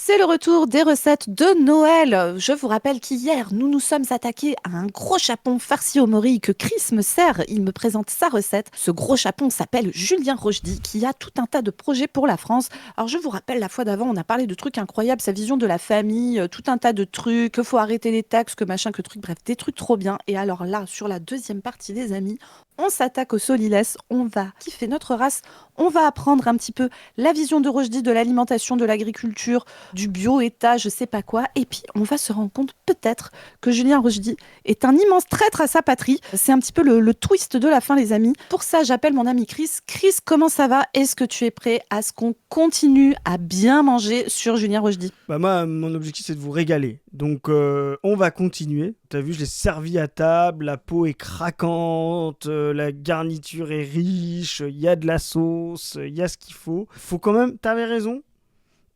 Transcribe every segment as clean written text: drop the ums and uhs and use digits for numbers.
C'est le retour des recettes de Noël. Je vous rappelle qu'hier, nous nous sommes attaqués à un gros chapon farci au morille que Chris me sert. Il me présente sa recette. Ce gros chapon s'appelle Julien Rochdy, qui a tout un tas de projets pour la France. Alors je vous rappelle, la fois d'avant, on a parlé de trucs incroyables, sa vision de la famille, tout un tas de trucs, qu'il faut arrêter les taxes, que machin, que truc, bref, des trucs trop bien. Et alors là, sur la deuxième partie, les amis, on s'attaque au solilès, on va kiffer notre race, on va apprendre un petit peu la vision de Rochdy de l'alimentation, de l'agriculture, du bio, état, je sais pas quoi. Et puis, on va se rendre compte peut-être que Julien Rochdy est un immense traître à sa patrie. C'est un petit peu le twist de la fin, les amis. Pour ça, j'appelle mon ami Chris. Chris, comment ça va? Est-ce que tu es prêt à ce qu'on continue à bien manger sur Julien Rochdy? Moi, mon objectif, c'est de vous régaler. Donc, on va continuer. T'as vu, je l'ai servi à table, la peau est craquante, la garniture est riche, il y a de la sauce, il y a ce qu'il faut. Faut quand même, t'avais raison,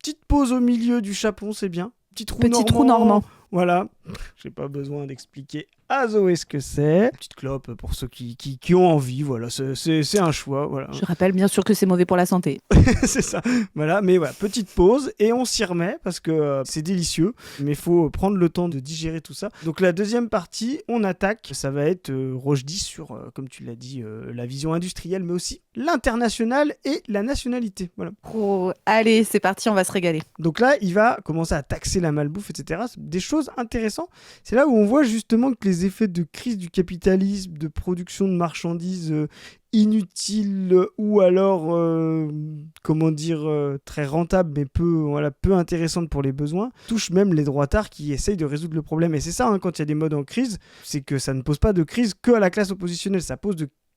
petite pause au milieu du chapon, c'est bien. Petit trou normand. Voilà, j'ai pas besoin d'expliquer à Zoé ce que c'est. Petite clope pour ceux qui ont envie, voilà, c'est un choix. Voilà. Je rappelle bien sûr que c'est mauvais pour la santé. C'est ça, voilà, mais voilà, petite pause et on s'y remet parce que c'est délicieux, mais il faut prendre le temps de digérer tout ça. Donc la deuxième partie, on attaque, ça va être Rochdy sur, comme tu l'as dit, la vision industrielle, mais aussi l'international et la nationalité. Voilà. Oh, allez, c'est parti, on va se régaler. Donc là, il va commencer à taxer la malbouffe, etc. C'est des choses intéressantes. C'est là où on voit justement que les effets de crise du capitalisme, de production de marchandises inutiles ou alors, très rentables, mais peu intéressantes pour les besoins, touchent même les droitards qui essayent de résoudre le problème. Et c'est ça, quand il y a des modes en crise, c'est que ça ne pose pas de crise que à la classe oppositionnelle, ça pose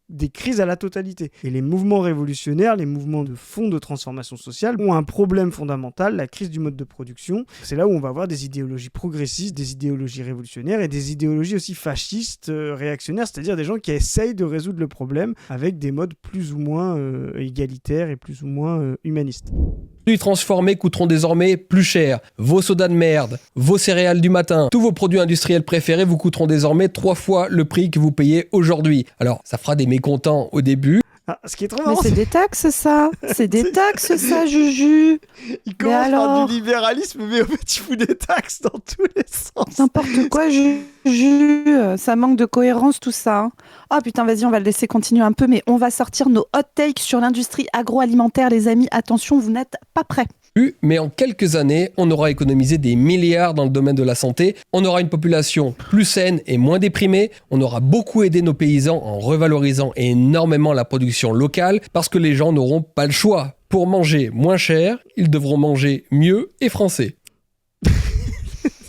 des crises à la totalité. Et les mouvements révolutionnaires, les mouvements de fond de transformation sociale ont un problème fondamental, la crise du mode de production. C'est là où on va avoir des idéologies progressistes, des idéologies révolutionnaires et des idéologies aussi fascistes, réactionnaires, c'est-à-dire des gens qui essayent de résoudre le problème avec des modes plus ou moins égalitaires et plus ou moins humanistes. Les transformés coûteront désormais plus cher. Vos sodas de merde, vos céréales du matin, tous vos produits industriels préférés vous coûteront désormais 3 fois le prix que vous payez aujourd'hui. Alors, ça fera des mécontents au début. Ah, ce qui est trop Mais marrant, c'est des taxes, ça. C'est des taxes, ça, Juju. il commence par du libéralisme, mais en fait, il fout des taxes dans tous les sens. N'importe quoi, Juju. Ça manque de cohérence, tout ça. Ah putain, vas-y, on va le laisser continuer un peu, mais on va sortir nos hot takes sur l'industrie agroalimentaire, les amis. Attention, vous n'êtes pas prêts. Mais en quelques années, on aura économisé des milliards dans le domaine de la santé, on aura une population plus saine et moins déprimée, on aura beaucoup aidé nos paysans en revalorisant énormément la production locale, parce que les gens n'auront pas le choix. Pour manger moins cher, ils devront manger mieux et français.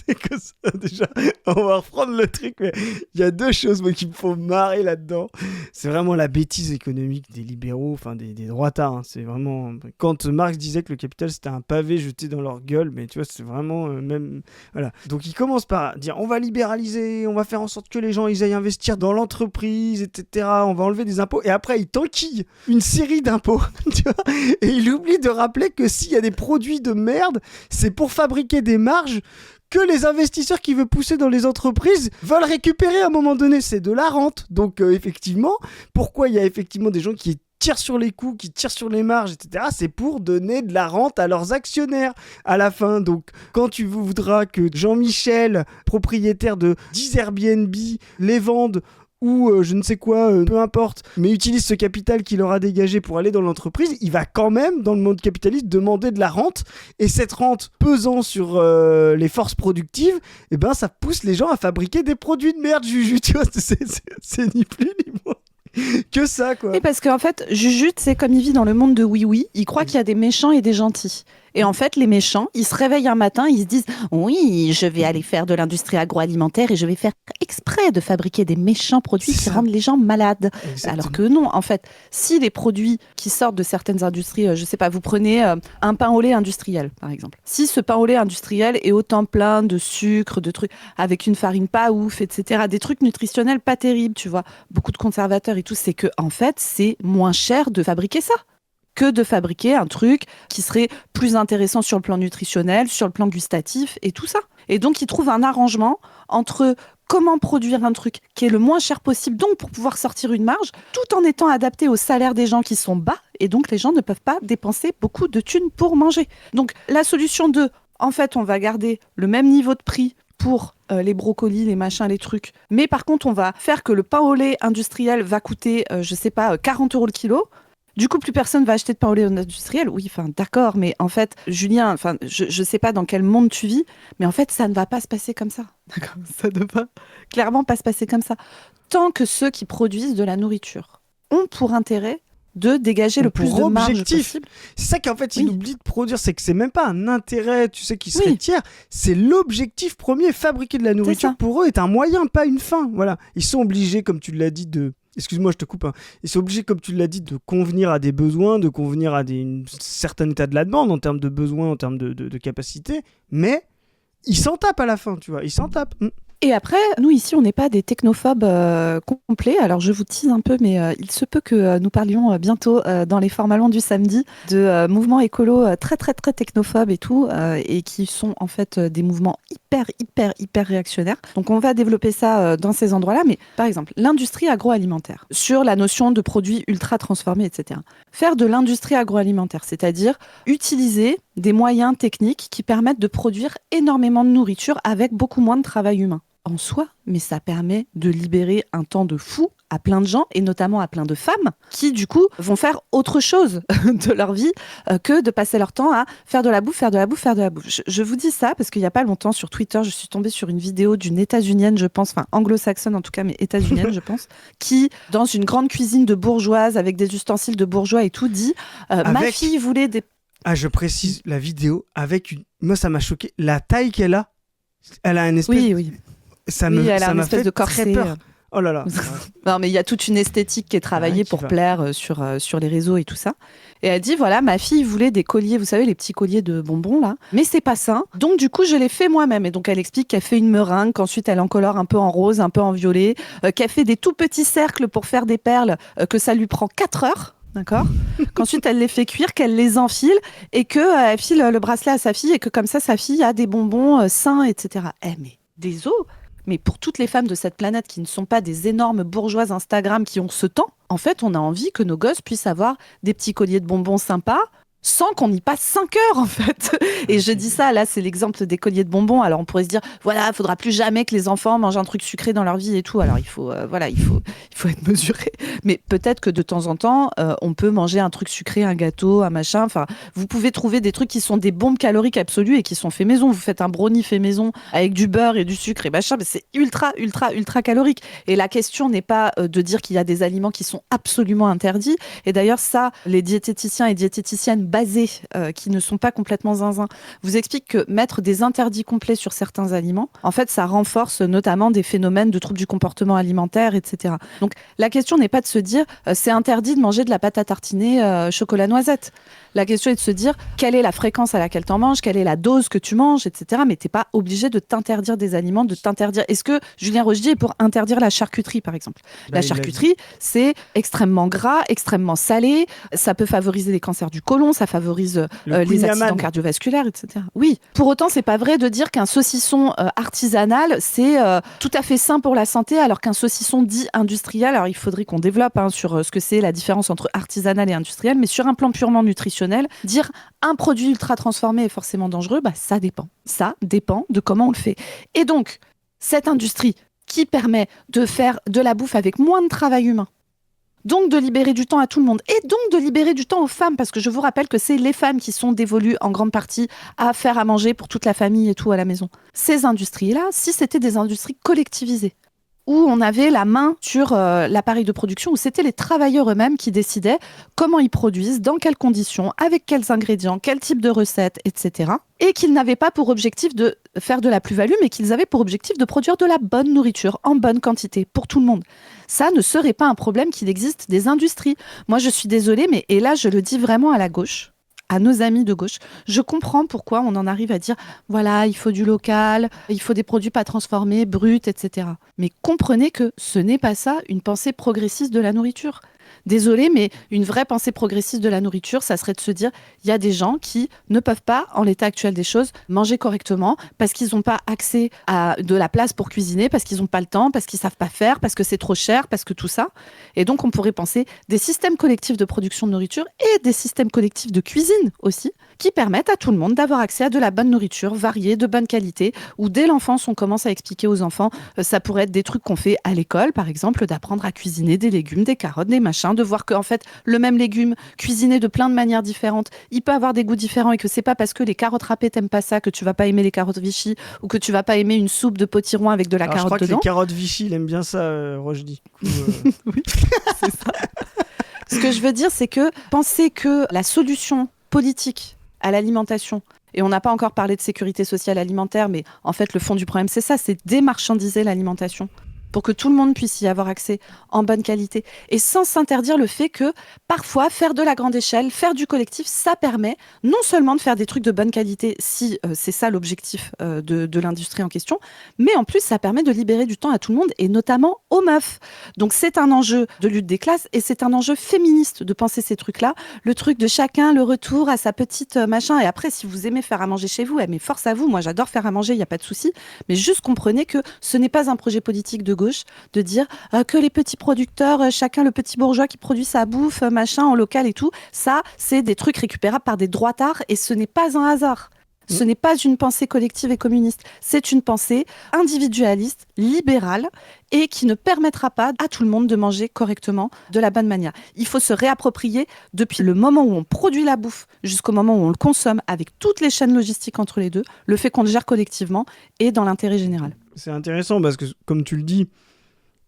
C'est que ça, déjà, on va reprendre le truc, mais il y a deux choses qui me font marrer là-dedans. C'est vraiment la bêtise économique des libéraux, enfin des droitards. C'est vraiment... Quand Marx disait que le capital, c'était un pavé jeté dans leur gueule, mais tu vois, c'est vraiment même... Voilà. Donc, il commence par dire, on va libéraliser, on va faire en sorte que les gens, ils aillent investir dans l'entreprise, etc. On va enlever des impôts. Et après, il t'enquille une série d'impôts, tu vois. Et il oublie de rappeler que s'il y a des produits de merde, c'est pour fabriquer des marges que les investisseurs qui veulent pousser dans les entreprises veulent récupérer à un moment donné. C'est de la rente. Donc, effectivement, pourquoi il y a effectivement des gens qui tirent sur les coûts, qui tirent sur les marges, etc. C'est pour donner de la rente à leurs actionnaires à la fin. Donc, quand tu voudras que Jean-Michel, propriétaire de 10 Airbnb, les vende ou je ne sais quoi, peu importe, mais utilise ce capital qu'il aura dégagé pour aller dans l'entreprise, il va quand même, dans le monde capitaliste, demander de la rente, et cette rente pesant sur les forces productives, eh ben, ça pousse les gens à fabriquer des produits de merde, Juju, tu vois, c'est ni plus ni moins que ça, quoi. Et parce qu'en fait, Juju, c'est comme il vit dans le monde de oui-oui, il croit qu'il y a des méchants et des gentils. Et en fait, les méchants, ils se réveillent un matin, ils se disent « Oui, je vais aller faire de l'industrie agroalimentaire et je vais faire exprès de fabriquer des méchants produits qui rendent les gens malades. » Alors que non, en fait, si les produits qui sortent de certaines industries, je sais pas, vous prenez un pain au lait industriel, par exemple. Si ce pain au lait industriel est autant plein de sucre, de trucs, avec une farine pas ouf, etc., des trucs nutritionnels pas terribles, tu vois, beaucoup de conservateurs et tout, c'est que, en fait, c'est moins cher de fabriquer ça que de fabriquer un truc qui serait plus intéressant sur le plan nutritionnel, sur le plan gustatif et tout ça. Et donc, ils trouvent un arrangement entre comment produire un truc qui est le moins cher possible, donc pour pouvoir sortir une marge, tout en étant adapté au salaire des gens qui sont bas, et donc les gens ne peuvent pas dépenser beaucoup de thunes pour manger. Donc, la solution de en fait, on va garder le même niveau de prix pour les brocolis, les machins, les trucs. Mais par contre, on va faire que le pain au lait industriel va coûter, 40 € le kilo. Du coup, plus personne va acheter de pain au lait industriel. Oui, d'accord, mais en fait, Julien, je sais pas dans quel monde tu vis, mais en fait, ça ne va pas se passer comme ça. D'accord, ça ne va clairement pas se passer comme ça. Tant que ceux qui produisent de la nourriture ont pour intérêt de dégager le plus de marge possible. C'est ça qu'en fait, il oublie de produire, c'est que c'est même pas un intérêt, tu sais, qui serait tiers, c'est l'objectif premier. Fabriquer de la nourriture, pour eux, est un moyen, pas une fin. Voilà. Ils sont obligés, comme tu l'as dit, excuse-moi, je te coupe. Ils sont obligés, comme tu l'as dit, de convenir à des besoins, de convenir à un certain état de la demande en termes de besoins, en termes de capacité. Mais ils s'en tapent à la fin, tu vois. Ils s'en tapent. Et après, nous ici, on n'est pas des technophobes complets. Alors, je vous tease un peu, mais il se peut que nous parlions bientôt dans les formats longs du samedi de mouvements écolos très, très, très technophobes et tout, et qui sont en fait des mouvements hyper réactionnaires. Donc, on va développer ça dans ces endroits-là. Mais par exemple, l'industrie agroalimentaire, sur la notion de produits ultra transformés, etc. Faire de l'industrie agroalimentaire, c'est-à-dire utiliser des moyens techniques qui permettent de produire énormément de nourriture avec beaucoup moins de travail humain. En soi, mais ça permet de libérer un temps de fou à plein de gens, et notamment à plein de femmes, qui du coup vont faire autre chose de leur vie que de passer leur temps à faire de la bouffe. Je vous dis ça parce qu'il n'y a pas longtemps sur Twitter, je suis tombée sur une vidéo d'une états-unienne, je pense, anglo-saxonne en tout cas, mais états-unienne je pense, qui, dans une grande cuisine de bourgeoise, avec des ustensiles de bourgeois et tout, dit ma fille voulait des... Ah, je précise, la vidéo, moi ça m'a choqué, la taille qu'elle a, elle a une espèce... Oui. Elle a une espèce de corset. Très peur. Oh là là. Non, mais il y a toute une esthétique qui est travaillée pour plaire sur les réseaux et tout ça. Et elle dit, voilà, ma fille voulait des colliers, vous savez, les petits colliers de bonbons, là. Mais c'est pas sain. Donc, du coup, je l'ai fait moi-même. Et donc, elle explique qu'elle fait une meringue, qu'ensuite, elle en colore un peu en rose, un peu en violet, qu'elle fait des tout petits cercles pour faire des perles, que ça lui prend 4 heures. D'accord. Qu'ensuite, elle les fait cuire, qu'elle les enfile et qu'elle file le bracelet à sa fille et que comme ça, sa fille a des bonbons sains, etc. Mais des os. Mais pour toutes les femmes de cette planète qui ne sont pas des énormes bourgeoises Instagram qui ont ce temps, en fait, on a envie que nos gosses puissent avoir des petits colliers de bonbons sympas, sans qu'on y passe 5 heures, en fait. Et je dis ça, là, c'est l'exemple des colliers de bonbons. Alors, on pourrait se dire, voilà, il faudra plus jamais que les enfants mangent un truc sucré dans leur vie et tout. Alors, il faut être mesuré. Mais peut-être que de temps en temps, on peut manger un truc sucré, un gâteau, un machin. Enfin, vous pouvez trouver des trucs qui sont des bombes caloriques absolues et qui sont faits maison. Vous faites un brownie fait maison avec du beurre et du sucre et machin, mais c'est ultra calorique. Et la question n'est pas de dire qu'il y a des aliments qui sont absolument interdits. Et d'ailleurs, ça, les diététiciens et diététiciennes basés, qui ne sont pas complètement zinzin, vous expliquent que mettre des interdits complets sur certains aliments, en fait, ça renforce notamment des phénomènes de troubles du comportement alimentaire, etc. Donc, la question n'est pas de se dire c'est interdit de manger de la pâte à tartiner chocolat noisette. La question est de se dire quelle est la fréquence à laquelle tu en manges, quelle est la dose que tu manges, etc. Mais tu n'es pas obligé de t'interdire des aliments, de t'interdire... Est-ce que Julien Rochdy est pour interdire la charcuterie, par exemple ? La charcuterie, c'est extrêmement gras, extrêmement salé, ça peut favoriser les cancers du côlon, ça favorise les accidents cardiovasculaires, etc. Oui. Pour autant, c'est pas vrai de dire qu'un saucisson artisanal, c'est tout à fait sain pour la santé, alors qu'un saucisson dit industriel, alors il faudrait qu'on développe sur ce que c'est la différence entre artisanal et industriel, mais sur un plan purement nutritionnel, dire un produit ultra transformé est forcément dangereux, ça dépend. Ça dépend de comment on le fait. Et donc, cette industrie qui permet de faire de la bouffe avec moins de travail humain, donc de libérer du temps à tout le monde, et donc de libérer du temps aux femmes, parce que je vous rappelle que c'est les femmes qui sont dévolues en grande partie à faire à manger pour toute la famille et tout à la maison. Ces industries-là, si c'était des industries collectivisées, où on avait la main sur l'appareil de production, où c'était les travailleurs eux-mêmes qui décidaient comment ils produisent, dans quelles conditions, avec quels ingrédients, quel type de recettes, etc. Et qu'ils n'avaient pas pour objectif de faire de la plus-value, mais qu'ils avaient pour objectif de produire de la bonne nourriture, en bonne quantité, pour tout le monde. Ça ne serait pas un problème qu'il existe des industries. Moi, je suis désolée, mais et là, je le dis vraiment à la gauche, à nos amis de gauche, je comprends pourquoi on en arrive à dire voilà, il faut du local, il faut des produits pas transformés, bruts, etc. Mais comprenez que ce n'est pas ça une pensée progressiste de la nourriture. Désolée, mais une vraie pensée progressiste de la nourriture, ça serait de se dire il y a des gens qui ne peuvent pas, en l'état actuel des choses, manger correctement parce qu'ils n'ont pas accès à de la place pour cuisiner, parce qu'ils n'ont pas le temps, parce qu'ils ne savent pas faire, parce que c'est trop cher, parce que tout ça. Et donc, on pourrait penser des systèmes collectifs de production de nourriture et des systèmes collectifs de cuisine aussi, qui permettent à tout le monde d'avoir accès à de la bonne nourriture, variée, de bonne qualité, où dès l'enfance, on commence à expliquer aux enfants, ça pourrait être des trucs qu'on fait à l'école, par exemple, d'apprendre à cuisiner des légumes, des carottes, des machins, de voir qu'en fait, le même légume, cuisiné de plein de manières différentes, il peut avoir des goûts différents et que c'est pas parce que les carottes râpées, t'aimes pas ça, que tu vas pas aimer les carottes Vichy ou que tu vas pas aimer une soupe de potiron avec de la Alors, carotte je crois dedans. que les carottes Vichy, il aime bien ça, Rochdy. Oui, c'est ça. Ce que je veux dire, c'est que penser que la solution politique à l'alimentation, et on n'a pas encore parlé de sécurité sociale alimentaire, mais en fait, le fond du problème, c'est ça, c'est démarchandiser l'alimentation pour que tout le monde puisse y avoir accès en bonne qualité. Et sans s'interdire le fait que, parfois, faire de la grande échelle, faire du collectif, ça permet non seulement de faire des trucs de bonne qualité, si c'est ça l'objectif de l'industrie en question, mais en plus, ça permet de libérer du temps à tout le monde, et notamment aux meufs. Donc c'est un enjeu de lutte des classes, et c'est un enjeu féministe de penser ces trucs-là. Le truc de chacun, le retour à sa petite machin. Et après, si vous aimez faire à manger chez vous, mais force à vous, moi j'adore faire à manger, il n'y a pas de souci. Mais juste comprenez que ce n'est pas un projet politique de gauche de dire que les petits producteurs, chacun le petit bourgeois qui produit sa bouffe, machin, en local et tout, ça, c'est des trucs récupérables par des droitards et ce n'est pas un hasard. Ce n'est pas une pensée collective et communiste, c'est une pensée individualiste, libérale et qui ne permettra pas à tout le monde de manger correctement, de la bonne manière. Il faut se réapproprier depuis le moment où on produit la bouffe jusqu'au moment où on le consomme avec toutes les chaînes logistiques entre les deux, le fait qu'on le gère collectivement et dans l'intérêt général. C'est intéressant parce que, comme tu le dis,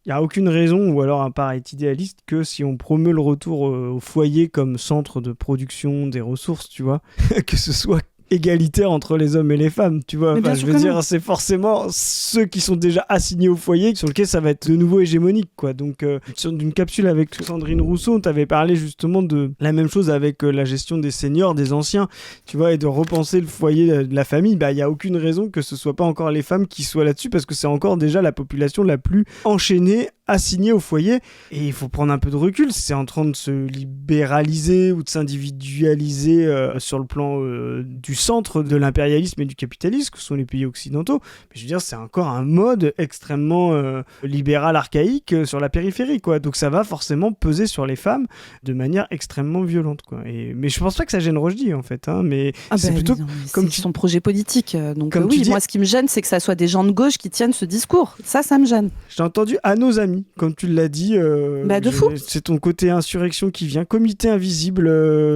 il n'y a aucune raison, ou alors à part être idéaliste, que si on promeut le retour au foyer comme centre de production des ressources, tu vois, que ce soit égalitaire entre les hommes et les femmes, tu vois. Enfin, je veux dire, c'est forcément ceux qui sont déjà assignés au foyer sur lequel ça va être de nouveau hégémonique, quoi. Donc, sur une capsule avec Sandrine Rousseau, tu avais parlé justement de la même chose avec la gestion des seniors, des anciens, tu vois, et de repenser le foyer de la famille. Bah, il n'y a aucune raison que ce soit pas encore les femmes qui soient là-dessus, parce que c'est encore déjà la population la plus enchaînée, assignée au foyer. Et il faut prendre un peu de recul. C'est en train de se libéraliser ou de s'individualiser sur le plan du centre de l'impérialisme et du capitalisme, que sont les pays occidentaux. Mais je veux dire, c'est encore un mode extrêmement libéral, archaïque sur la périphérie, quoi. Donc ça va forcément peser sur les femmes de manière extrêmement violente, quoi. Mais je pense pas que ça gêne Rochdy, en fait, hein, mais c'est plutôt comme son projet politique. Donc oui, moi ce qui me gêne, c'est que ça soit des gens de gauche qui tiennent ce discours. Ça me gêne. J'ai entendu à nos amis, comme tu l'as dit. De fou. C'est ton côté insurrection qui vient, comité invisible,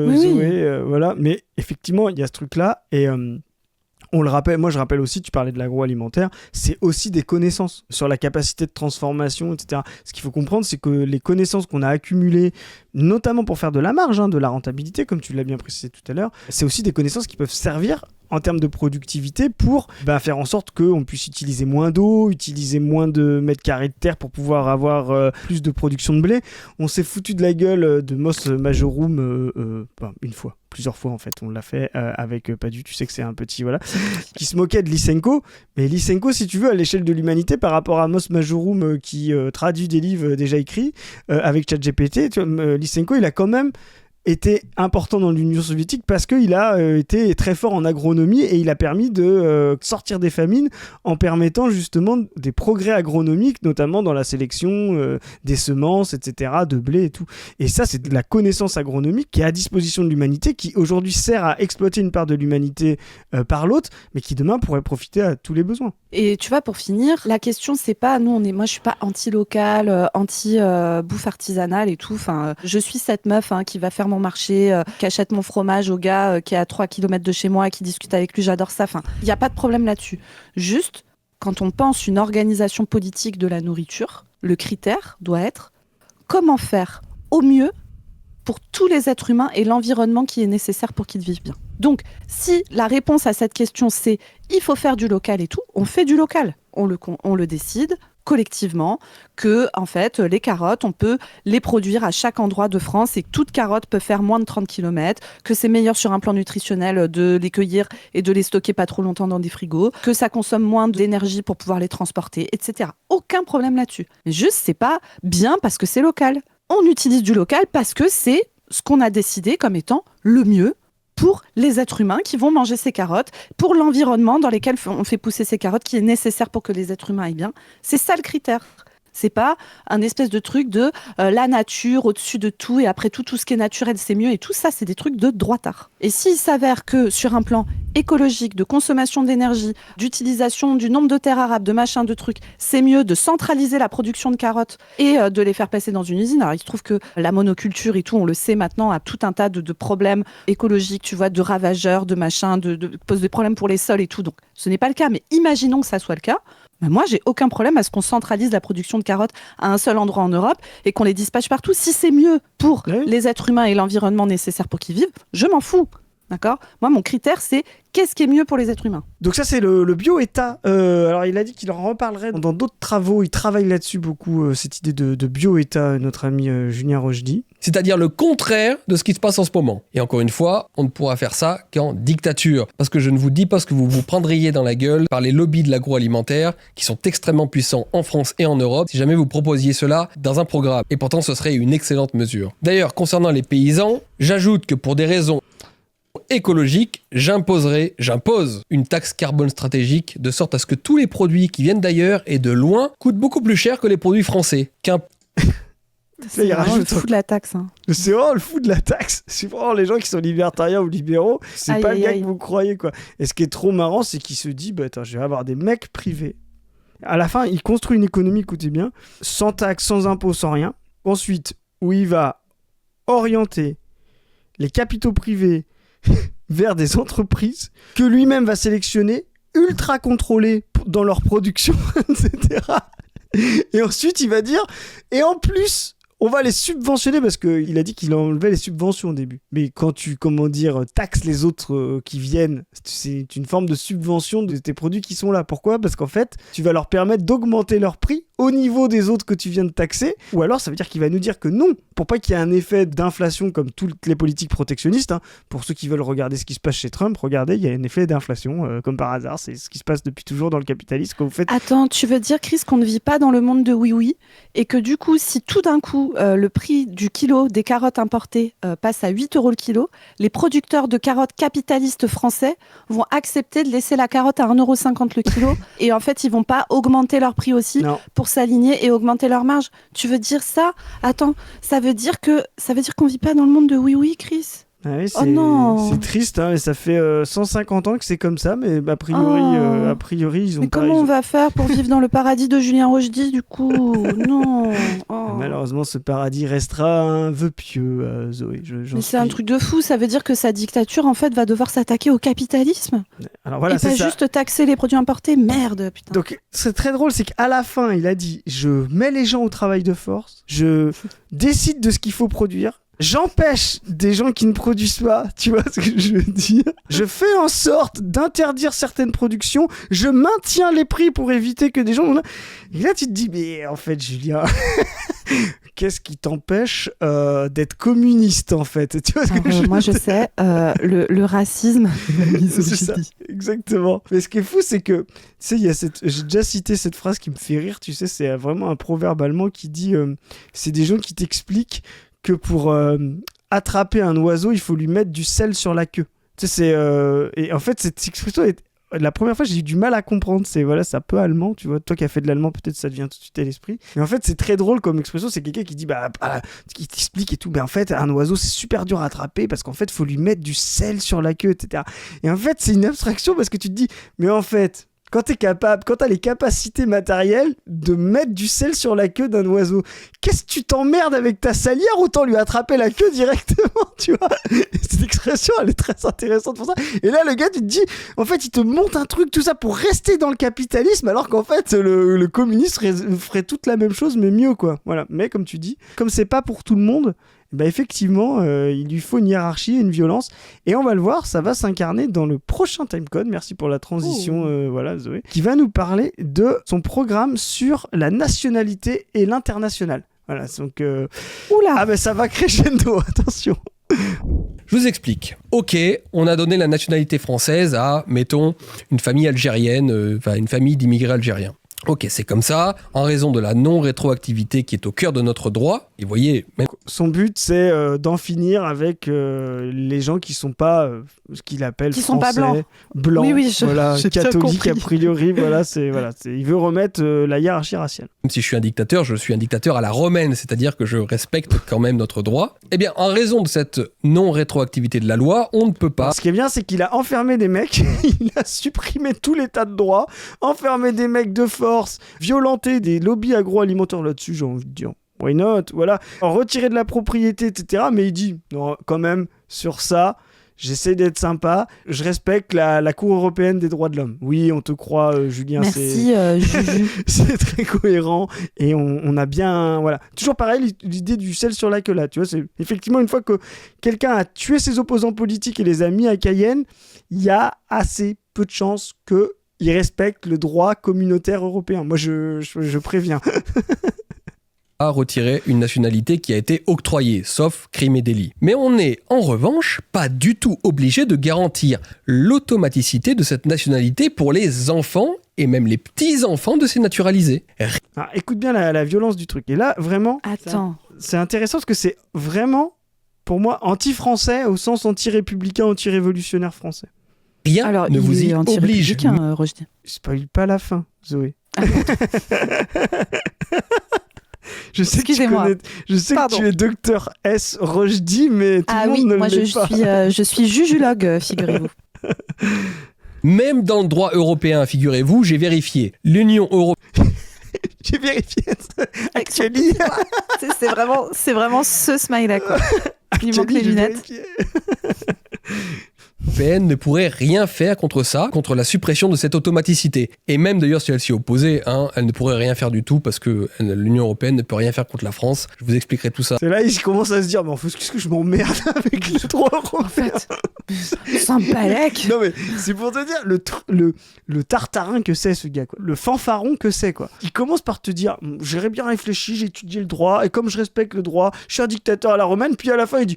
oui, Zoé, voilà. Mais effectivement, il y a ce truc-là, et on le rappelle, moi je rappelle aussi, tu parlais de l'agroalimentaire, c'est aussi des connaissances sur la capacité de transformation, etc. Ce qu'il faut comprendre, c'est que les connaissances qu'on a accumulées, notamment pour faire de la marge, de la rentabilité, comme tu l'as bien précisé tout à l'heure, c'est aussi des connaissances qui peuvent servir en termes de productivité pour faire en sorte qu'on puisse utiliser moins d'eau, utiliser moins de mètres carrés de terre pour pouvoir avoir plus de production de blé. On s'est foutu de la gueule de Mos Majorum plusieurs fois en fait, on l'a fait avec Padu, tu sais que c'est un petit qui se moquait de Lysenko, mais Lysenko, si tu veux, à l'échelle de l'humanité par rapport à Mos Majorum qui traduit des livres déjà écrits avec ChatGPT, Lysenko il a quand même était important dans l'Union soviétique parce qu'il a été très fort en agronomie et il a permis de sortir des famines en permettant justement des progrès agronomiques, notamment dans la sélection des semences, etc., de blé et tout. Et ça, c'est de la connaissance agronomique qui est à disposition de l'humanité, qui aujourd'hui sert à exploiter une part de l'humanité par l'autre, mais qui demain pourrait profiter à tous les besoins. Et tu vois, pour finir, la question, c'est pas, moi je suis pas anti-local, anti-bouffe artisanale et tout. Enfin, je suis cette meuf qui va faire mon marché, qui achète mon fromage au gars qui est à 3 km de chez moi et qui discute avec lui, j'adore ça. Enfin, il n'y a pas de problème là-dessus. Juste, quand on pense une organisation politique de la nourriture, le critère doit être comment faire au mieux pour tous les êtres humains et l'environnement qui est nécessaire pour qu'ils vivent bien. Donc, si la réponse à cette question, c'est il faut faire du local et tout, on fait du local. On le décide collectivement que, en fait, les carottes, on peut les produire à chaque endroit de France et que toute carotte peut faire moins de 30 km, que c'est meilleur sur un plan nutritionnel de les cueillir et de les stocker pas trop longtemps dans des frigos, que ça consomme moins d'énergie pour pouvoir les transporter, etc. Aucun problème là-dessus. Mais juste, c'est pas bien parce que c'est local. On utilise du local parce que c'est ce qu'on a décidé comme étant le mieux pour les êtres humains qui vont manger ces carottes, pour l'environnement dans lequel on fait pousser ces carottes qui est nécessaire pour que les êtres humains aillent bien. C'est ça le critère. C'est pas un espèce de truc de la nature au-dessus de tout et après tout ce qui est naturel c'est mieux et tout ça c'est des trucs de droitard. Et s'il s'avère que sur un plan écologique, de consommation d'énergie, d'utilisation du nombre de terres arables, de machin, de trucs, c'est mieux de centraliser la production de carottes et de les faire passer dans une usine. Alors il se trouve que la monoculture et tout, on le sait maintenant, a tout un tas de problèmes écologiques, tu vois, de ravageurs, de machins, pose des problèmes pour les sols et tout. Donc ce n'est pas le cas, mais imaginons que ça soit le cas. Ben moi, j'ai aucun problème à ce qu'on centralise la production de carottes à un seul endroit en Europe et qu'on les dispatche partout. Si c'est mieux pour les êtres humains et l'environnement nécessaire pour qu'ils vivent, je m'en fous. D'accord ? Moi, mon critère, c'est qu'est-ce qui est mieux pour les êtres humains. Donc ça, c'est le bio-État. Alors, il a dit qu'il en reparlerait dans d'autres travaux. Il travaille là-dessus beaucoup, cette idée de bio-État, notre ami Julien Rochdy. C'est-à-dire le contraire de ce qui se passe en ce moment. Et encore une fois, on ne pourra faire ça qu'en dictature. Parce que je ne vous dis pas ce que vous vous prendriez dans la gueule par les lobbies de l'agroalimentaire qui sont extrêmement puissants en France et en Europe si jamais vous proposiez cela dans un programme. Et pourtant, ce serait une excellente mesure. D'ailleurs, concernant les paysans, j'ajoute que pour des raisons écologique, j'impose une taxe carbone stratégique de sorte à ce que tous les produits qui viennent d'ailleurs et de loin coûtent beaucoup plus cher que les produits français. C'est vraiment le fou de la taxe. Hein. C'est vraiment le fou de la taxe. C'est vraiment les gens qui sont libertariens ou libéraux. C'est pas le gars que vous croyez, quoi. Et ce qui est trop marrant, c'est qu'il se dit, attends, je vais avoir des mecs privés. À la fin, il construit une économie, écoutez bien, sans taxe, sans impôt, sans rien. Ensuite, où il va orienter les capitaux privés vers des entreprises que lui-même va sélectionner, ultra contrôlées dans leur production, etc. Et ensuite, il va dire, et en plus, on va les subventionner parce qu'il a dit qu'il enlevait les subventions au début. Mais quand tu, taxes les autres qui viennent, c'est une forme de subvention de tes produits qui sont là. Pourquoi ? Parce qu'en fait, tu vas leur permettre d'augmenter leur prix au niveau des autres que tu viens de taxer. Ou alors, ça veut dire qu'il va nous dire que non, pour pas qu'il y ait un effet d'inflation comme toutes les politiques protectionnistes. Hein. Pour ceux qui veulent regarder ce qui se passe chez Trump, regardez, il y a un effet d'inflation, comme par hasard. C'est ce qui se passe depuis toujours dans le capitalisme. Quand vous faites... Attends, tu veux dire, Chris, qu'on ne vit pas dans le monde de oui-oui et que du coup, si tout d'un coup, le prix du kilo des carottes importées passe à 8 € le kilo, les producteurs de carottes capitalistes français vont accepter de laisser la carotte à 1,50 € le kilo et en fait, ils vont pas augmenter leur prix aussi pour s'aligner et augmenter leur marge. Tu veux dire ça ? Attends, ça veut dire qu'on vit pas dans le monde de oui-oui, Chris ? Ah oui, c'est triste, hein, et ça fait 150 ans que c'est comme ça, mais a priori ils ont mais pas... comment on va faire pour vivre dans le paradis de Julien Rochdy, du coup ? Non. Malheureusement, ce paradis restera un vœu pieux, Zoé. Mais c'est un truc de fou, ça veut dire que sa dictature, en fait, va devoir s'attaquer au capitalisme. Alors voilà, et c'est pas ça. Juste taxer les produits importés, merde, putain. Donc, c'est très drôle, c'est qu'à la fin, il a dit, je mets les gens au travail de force, je décide de ce qu'il faut produire, j'empêche des gens qui ne produisent pas, tu vois ce que je veux dire ? Je fais en sorte d'interdire certaines productions, je maintiens les prix pour éviter que des gens... Et là, tu te dis, mais en fait, Julien, qu'est-ce qui t'empêche d'être communiste, en fait ? Tu vois ce que je sais, le racisme... C'est ça, exactement. Mais ce qui est fou, c'est que, tu sais, j'ai déjà cité cette phrase qui me fait rire, tu sais, c'est vraiment un proverbe allemand qui dit, c'est des gens qui t'expliquent que pour attraper un oiseau, il faut lui mettre du sel sur la queue. Tu sais, et en fait, cette expression, la première fois, j'ai eu du mal à comprendre. C'est un peu allemand, tu vois. Toi qui as fait de l'allemand, peut-être ça te vient tout de suite à l'esprit. Mais en fait, c'est très drôle comme expression. C'est quelqu'un qui dit, qui t'explique et tout. Mais en fait, un oiseau, c'est super dur à attraper parce qu'en fait, il faut lui mettre du sel sur la queue, etc. Et en fait, c'est une abstraction parce que tu te dis, mais en fait... Quand t'as les capacités matérielles de mettre du sel sur la queue d'un oiseau, qu'est-ce que tu t'emmerdes avec ta salière ? Autant lui attraper la queue directement, tu vois. Cette expression, elle est très intéressante pour ça. Et là, le gars, tu te dis, en fait, il te montre un truc, tout ça, pour rester dans le capitalisme, alors qu'en fait, le communiste ferait toute la même chose, mais mieux, quoi. Voilà. Mais comme tu dis, comme c'est pas pour tout le monde... effectivement, il lui faut une hiérarchie, une violence. Et on va le voir, ça va s'incarner dans le prochain Timecode. Merci pour la transition, Zoé. Qui va nous parler de son programme sur la nationalité et l'international. Voilà, donc... Oula ! Ah ben ça va crescendo, attention. Je vous explique. Ok, on a donné la nationalité française à, mettons, une famille algérienne, une famille d'immigrés algériens. Ok, c'est comme ça, en raison de la non-rétroactivité qui est au cœur de notre droit, et vous voyez, même Son but, c'est d'en finir avec les gens qui sont pas ce qu'il appelle Qui français, sont pas blancs. blancs, Oui, voilà, j'ai bien catholiques compris. a priori, il veut remettre la hiérarchie raciale. si je suis un dictateur, je suis un dictateur à la romaine, c'est-à-dire que je respecte quand même notre droit. Eh bien, en raison de cette non-rétroactivité de la loi, on ne peut pas... Ce qui est bien, c'est qu'il a enfermé des mecs, il a supprimé tout l'état de droit, enfermé des mecs de force, violenté des lobbies agroalimentaires là-dessus, j'ai envie de dire. Why not? Voilà. Retirer de la propriété, etc. Mais il dit, non, quand même, sur ça, j'essaie d'être sympa, je respecte la Cour européenne des droits de l'homme. Oui, on te croit, Julien, Merci, Juju. c'est très cohérent et on a bien... Voilà. Toujours pareil, l'idée du sel sur la queue là, tu vois, c'est effectivement une fois que quelqu'un a tué ses opposants politiques et les a mis à Cayenne, il y a assez peu de chances qu'il respecte le droit communautaire européen. Moi, je préviens. à retirer une nationalité qui a été octroyée, sauf crime et délit. Mais on n'est, en revanche, pas du tout obligé de garantir l'automaticité de cette nationalité pour les enfants et même les petits-enfants de ces naturalisés. Alors, écoute bien la violence du truc. Et là, vraiment, Attends. c'est intéressant parce que c'est vraiment, pour moi, anti-français au sens anti-républicain, anti-révolutionnaire français. Rien Alors, ne il vous est y oblige. anti-républicain, Rochdi. Spoil pas la fin, Zoé. Je sais que tu Excusez-moi. connais, je sais Pardon. que tu es docteur S. Rochdi, mais tout Ah le monde oui, ne moi l'est pas. je suis jujulogue, figurez-vous. Même dans le droit européen, figurez-vous, j'ai vérifié. L'Union européenne... J'ai vérifié. Actually. C'est vraiment ce smiley, quoi. Il manque les J'ai lunettes. vérifié. européenne ne pourrait rien faire contre ça, contre la suppression de cette automaticité. Et même d'ailleurs si elle s'y opposait, elle ne pourrait rien faire du tout parce que l'Union européenne ne peut rien faire contre la France. Je vous expliquerai tout ça. C'est là, il commence à se dire, mais en fait, qu'est-ce que je m'emmerde avec le droit européen. En fait, Saint-Balek. Non mais c'est pour te dire le tartarin que c'est ce gars, quoi. Le fanfaron que c'est, quoi. Il commence par te dire, j'aurais bien réfléchi, j'ai étudié le droit, et comme je respecte le droit, je suis un dictateur à la romaine, puis à la fin il dit...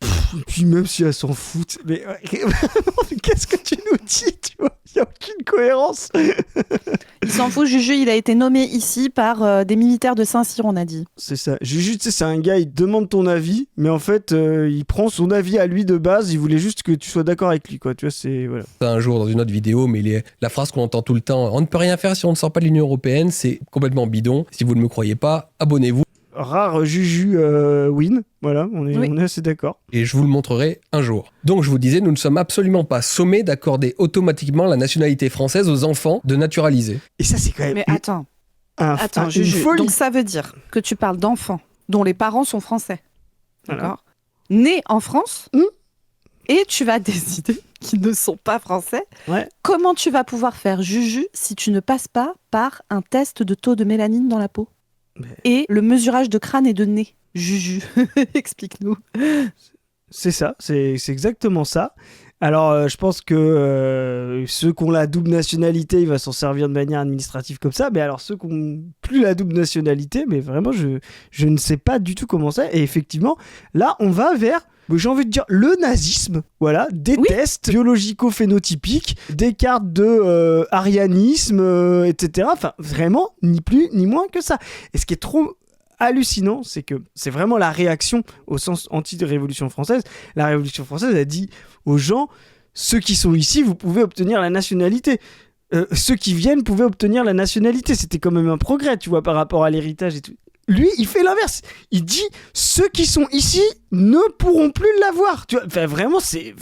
Et puis même si elle s'en fout, mais qu'est-ce que tu nous dis, tu vois? Il n'y a aucune cohérence. Il s'en fout, Juju, il a été nommé ici par des militaires de Saint-Cyr, on a dit. C'est ça. Juju, tu sais, c'est un gars, il demande ton avis, mais en fait, il prend son avis à lui de base, il voulait juste que tu sois d'accord avec lui, quoi. Tu vois, c'est... Voilà. Un jour dans une autre vidéo, mais la phrase qu'on entend tout le temps, on ne peut rien faire si on ne sort pas de l'Union européenne, c'est complètement bidon. Si vous ne me croyez pas, abonnez-vous. Rare Juju win, voilà, on est assez d'accord. Et je vous le montrerai un jour. Donc je vous disais, nous ne sommes absolument pas sommés d'accorder automatiquement la nationalité française aux enfants de naturalisés. Et ça, c'est quand même Mais attends, une Juju, folie. donc ça veut dire que tu parles d'enfants dont les parents sont français, Voilà. d'accord, nés en France, et tu vas décider qu'ils ne sont pas français. Ouais. Comment tu vas pouvoir faire Juju si tu ne passes pas par un test de taux de mélanine dans la peau et le mesurage de crâne et de nez? Juju, explique-nous. C'est ça, c'est exactement ça. Alors, je pense que ceux qui ont la double nationalité, il va s'en servir de manière administrative comme ça. Mais alors, ceux qui n'ont plus la double nationalité, mais vraiment, je ne sais pas du tout comment c'est. Et effectivement, là, on va vers... J'ai envie de dire le nazisme, voilà, des tests biologico-phénotypiques, des cartes de arianisme, etc. Enfin, vraiment, ni plus ni moins que ça. Et ce qui est trop hallucinant, c'est que c'est vraiment la réaction au sens anti-révolution française. La Révolution française a dit aux gens, ceux qui sont ici, vous pouvez obtenir la nationalité. Ceux qui viennent pouvaient obtenir la nationalité. C'était quand même un progrès, tu vois, par rapport à l'héritage et tout. Lui, il fait l'inverse. Il dit ceux qui sont ici ne pourront plus l'avoir. Tu vois, enfin, vraiment, c'est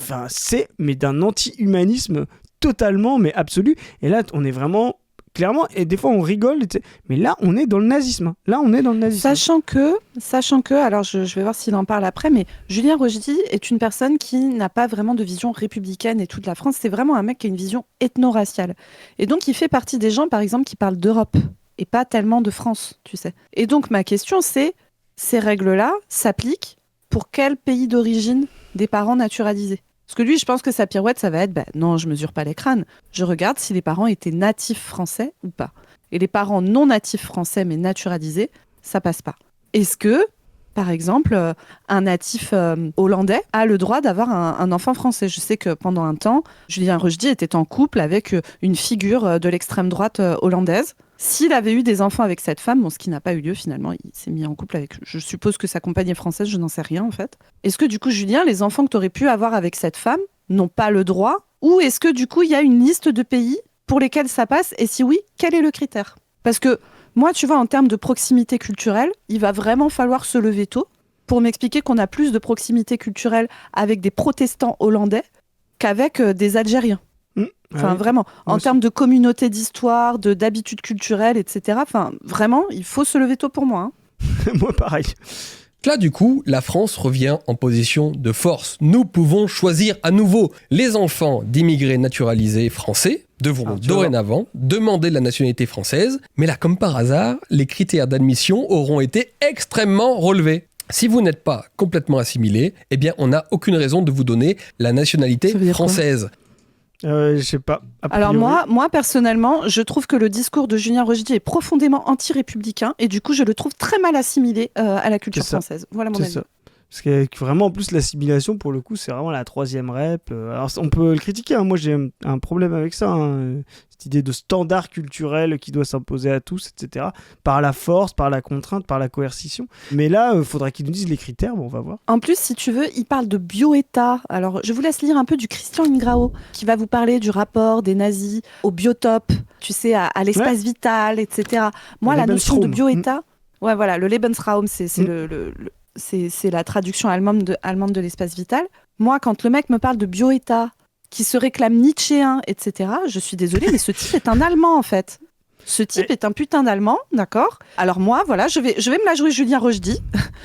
mais d'un anti-humanisme totalement, mais absolu. Et là, on est vraiment clairement. Et des fois, on rigole. Mais là, on est dans le nazisme. Là, on est dans le nazisme. Sachant que, alors je vais voir s'il en parle après, mais Julien Rochdi est une personne qui n'a pas vraiment de vision républicaine et toute la France. C'est vraiment un mec qui a une vision ethno-raciale. Et donc, il fait partie des gens, par exemple, qui parlent d'Europe et pas tellement de France, tu sais. Et donc, ma question, c'est, ces règles-là s'appliquent pour quel pays d'origine des parents naturalisés? Parce que lui, je pense que sa pirouette, ça va être, non, je mesure pas les crânes. Je regarde si les parents étaient natifs français ou pas. Et les parents non natifs français, mais naturalisés, ça passe pas. Est-ce que, par exemple, un natif hollandais a le droit d'avoir un enfant français? Je sais que pendant un temps, Julien Rochdi était en couple avec une figure de l'extrême droite hollandaise. s'il avait eu des enfants avec cette femme, bon, ce qui n'a pas eu lieu finalement, il s'est mis en couple avec, je suppose que sa compagne est française, je n'en sais rien en fait. Est-ce que du coup, Julien, les enfants que tu aurais pu avoir avec cette femme n'ont pas le droit, ou est-ce que du coup, il y a une liste de pays pour lesquels ça passe, et si oui, quel est le critère? Parce que moi, tu vois, en termes de proximité culturelle, il va vraiment falloir se lever tôt pour m'expliquer qu'on a plus de proximité culturelle avec des protestants hollandais qu'avec des Algériens. Enfin, oui. vraiment, en Moi termes de communauté d'histoire, d'habitudes culturelles, etc. Enfin, vraiment, il faut se lever tôt pour moi. Moi, pareil. Là, du coup, la France revient en position de force. Nous pouvons choisir à nouveau. Les enfants d'immigrés naturalisés français devront dorénavant demander la nationalité française. Mais là, comme par hasard, les critères d'admission auront été extrêmement relevés. Si vous n'êtes pas complètement assimilé, eh bien, on n'a aucune raison de vous donner la nationalité française. Je sais pas. Alors moi, personnellement, je trouve que le discours de Julien Rochdy est profondément anti-républicain et du coup, je le trouve très mal assimilé à la culture française. Voilà mon avis. Ça. Parce que vraiment, en plus, l'assimilation, pour le coup, c'est vraiment la troisième rep. Alors, on peut le critiquer. Moi, j'ai un problème avec ça. Cette idée de standard culturel qui doit s'imposer à tous, etc. Par la force, par la contrainte, par la coercition. Mais là, il faudra qu'ils nous disent les critères. Bon, on va voir. En plus, si tu veux, il parle de bioétat. Alors, je vous laisse lire un peu du Christian Ingrao, qui va vous parler du rapport des nazis au biotope, tu sais, à l'espace vital, etc. Moi, la notion de bioétat... Ouais, voilà, le Lebensraum, c'est la traduction allemande de l'espace vital. Moi, quand le mec me parle de bioétat, qui se réclame nietzschéen, etc., je suis désolée, mais ce type est un Allemand, en fait. Ce type est un putain d'Allemand, d'accord? Alors moi, voilà, je vais me la jouer Julien Rochdy.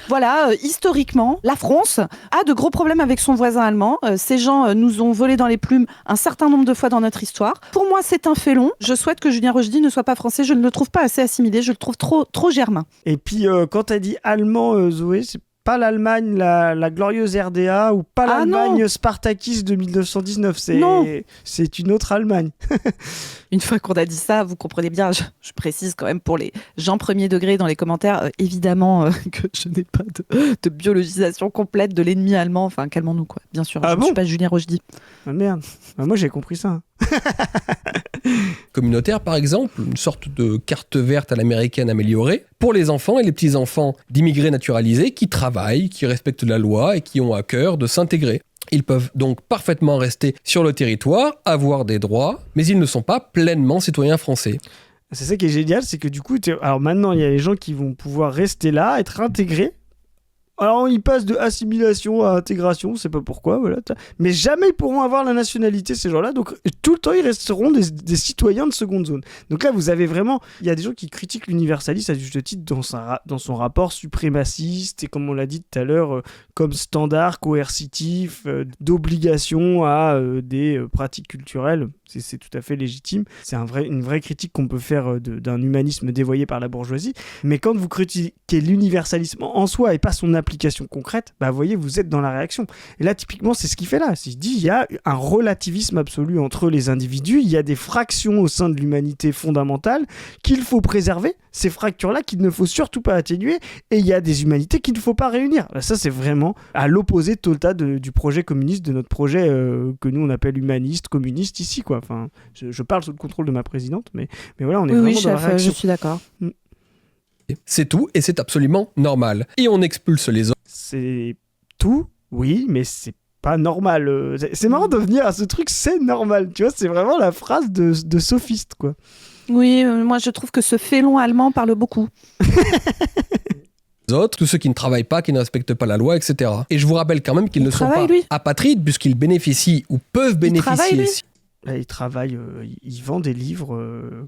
Voilà, historiquement, la France a de gros problèmes avec son voisin allemand. Ces gens nous ont volé dans les plumes un certain nombre de fois dans notre histoire. Pour moi, c'est un félon. Je souhaite que Julien Rochdy ne soit pas français. Je ne le trouve pas assez assimilé. Je le trouve trop germain. Et puis, quand t'as dit allemand, Zoé, c'est pas l'Allemagne, la glorieuse RDA, ou pas l'Allemagne Spartakis de 1919. C'est une autre Allemagne. Une fois qu'on a dit ça, vous comprenez bien, je précise quand même pour les gens premier degré dans les commentaires, évidemment que je n'ai pas de biologisation complète de l'ennemi allemand. Enfin, calmons-nous, quoi. Bien sûr, je ne suis pas Julien Rochdy. Ah merde, moi j'ai compris ça. Communautaire, par exemple, une sorte de carte verte à l'américaine améliorée pour les enfants et les petits-enfants d'immigrés naturalisés qui travaillent, qui respectent la loi et qui ont à cœur de s'intégrer. Ils peuvent donc parfaitement rester sur le territoire, avoir des droits, mais ils ne sont pas pleinement citoyens français. C'est ça qui est génial, c'est que du coup, alors maintenant, il y a les gens qui vont pouvoir rester là, être intégrés. Alors, ils passent de assimilation à intégration, je sais pas pourquoi, voilà. Mais jamais ils pourront avoir la nationalité, ces gens-là. Donc, tout le temps, ils resteront des citoyens de seconde zone. Donc là, vous avez vraiment... Il y a des gens qui critiquent l'universalisme à juste titre dans son rapport suprémaciste et, comme on l'a dit tout à l'heure, comme standard coercitif, d'obligation à des pratiques culturelles. C'est tout à fait légitime. C'est une vraie critique qu'on peut faire d'un humanisme dévoyé par la bourgeoisie. Mais quand vous critiquez l'universalisme en soi et pas son application concrète, vous voyez, vous êtes dans la réaction. Et là, typiquement, c'est ce qu'il fait là. Il dit il y a un relativisme absolu entre les individus. Il y a des fractions au sein de l'humanité fondamentale qu'il faut préserver. Ces fractures-là qu'il ne faut surtout pas atténuer. Et il y a des humanités qu'il ne faut pas réunir. Ça, c'est vraiment à l'opposé total du projet communiste, de notre projet que nous, on appelle humaniste, communiste ici, quoi. Enfin, je parle sous le contrôle de ma présidente, mais voilà, on est vraiment dans la réaction. Je suis d'accord. C'est tout et c'est absolument normal. Et on expulse les autres. C'est tout, oui, mais c'est pas normal. C'est marrant de venir à ce truc, c'est normal. Tu vois, c'est vraiment la phrase de sophiste, quoi. Oui, moi je trouve que ce félon allemand parle beaucoup. Autres, tous ceux qui ne travaillent pas, qui ne respectent pas la loi, etc. Et je vous rappelle quand même qu'ils ne sont pas apatrides puisqu'ils bénéficient ou peuvent bénéficier. Là, il travaille, il vend des livres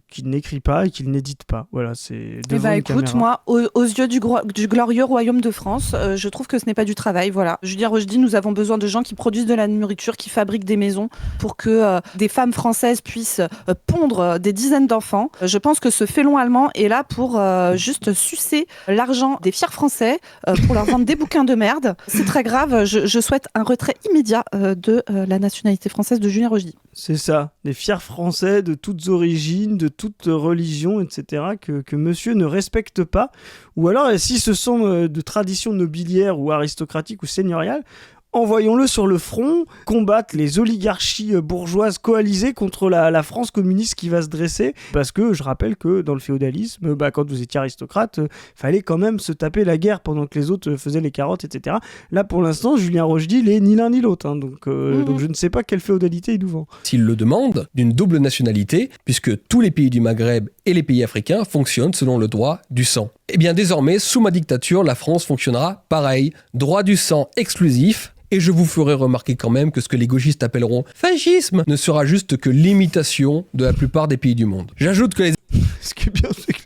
qu'il n'écrit pas et qu'il n'édite pas. Voilà, c'est devant une caméra. Écoute, moi, aux yeux du glorieux royaume de France, je trouve que ce n'est pas du travail. Voilà. Julien Rochdy, nous avons besoin de gens qui produisent de la nourriture, qui fabriquent des maisons pour que des femmes françaises puissent pondre des dizaines d'enfants. Je pense que ce félon allemand est là pour juste sucer l'argent des fiers français pour leur vendre des bouquins de merde. C'est très grave. Je souhaite un retrait immédiat de la nationalité française de Julien Rochdy. C'est ça, des fiers Français de toutes origines, de toutes religions, etc., que monsieur ne respecte pas. Ou alors, si ce sont de traditions nobiliaires ou aristocratiques ou seigneuriales, envoyons-le sur le front, combattre les oligarchies bourgeoises coalisées contre la France communiste qui va se dresser. Parce que je rappelle que dans le féodalisme, quand vous étiez aristocrate, fallait quand même se taper la guerre pendant que les autres faisaient les carottes, etc. Là, pour l'instant, Julien Rochdy, il est ni l'un ni l'autre. Hein, donc je ne sais pas quelle féodalité il nous vend. S'il le demande, d'une double nationalité, puisque tous les pays du Maghreb et les pays africains fonctionnent selon le droit du sang. Eh bien, désormais, sous ma dictature, la France fonctionnera pareil. Droit du sang exclusif. Et je vous ferai remarquer quand même que ce que les gauchistes appelleront fascisme ne sera juste que l'imitation de la plupart des pays du monde. J'ajoute que les... Ce qui est bien, c'est que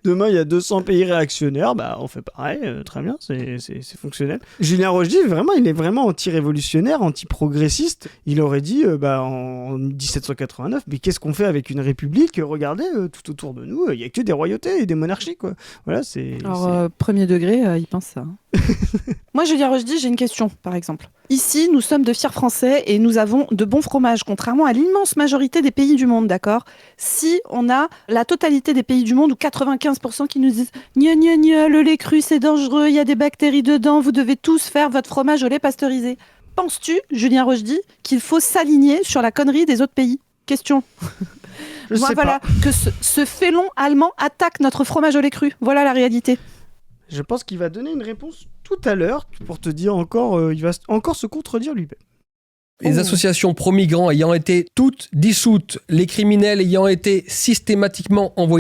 demain il y a 200 pays réactionnaires, on fait pareil, très bien, c'est fonctionnel. Julien Rochdy, vraiment, il est vraiment anti-révolutionnaire, anti-progressiste. Il aurait dit en 1789, mais qu'est-ce qu'on fait avec une république ? Regardez, tout autour de nous, il n'y a que des royautés et des monarchies, quoi. Voilà, Alors, premier degré, il pense ça. Moi, Julien Rochdy, j'ai une question, par exemple. Ici, nous sommes de fiers Français et nous avons de bons fromages, contrairement à l'immense majorité des pays du monde, d'accord ? Si on a la totalité des pays du monde, ou 95% qui nous disent « Gna gna gna, le lait cru c'est dangereux, il y a des bactéries dedans, vous devez tous faire votre fromage au lait pasteurisé ». Penses-tu, Julien Rochdy, qu'il faut s'aligner sur la connerie des autres pays ? Question. Voilà, que ce félon allemand attaque notre fromage au lait cru. Voilà la réalité. Je pense qu'il va donner une réponse tout à l'heure pour te dire encore, il va encore se contredire lui-même. Les associations pro-migrants ayant été toutes dissoutes, les criminels ayant été systématiquement envoyés.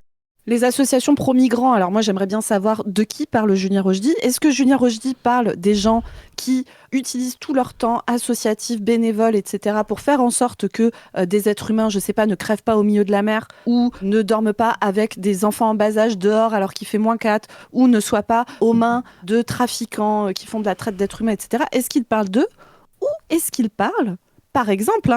Les associations pro-migrants, alors moi j'aimerais bien savoir de qui parle Julien Rochdy. Est-ce que Julien Rochdy parle des gens qui utilisent tout leur temps associatif, bénévole, etc. pour faire en sorte que des êtres humains, je sais pas, ne crèvent pas au milieu de la mer ou ne dorment pas avec des enfants en bas âge dehors alors qu'il fait -4 ou ne soient pas aux mains de trafiquants qui font de la traite d'êtres humains, etc. Est-ce qu'il parle d'eux ou est-ce qu'il parle, par exemple,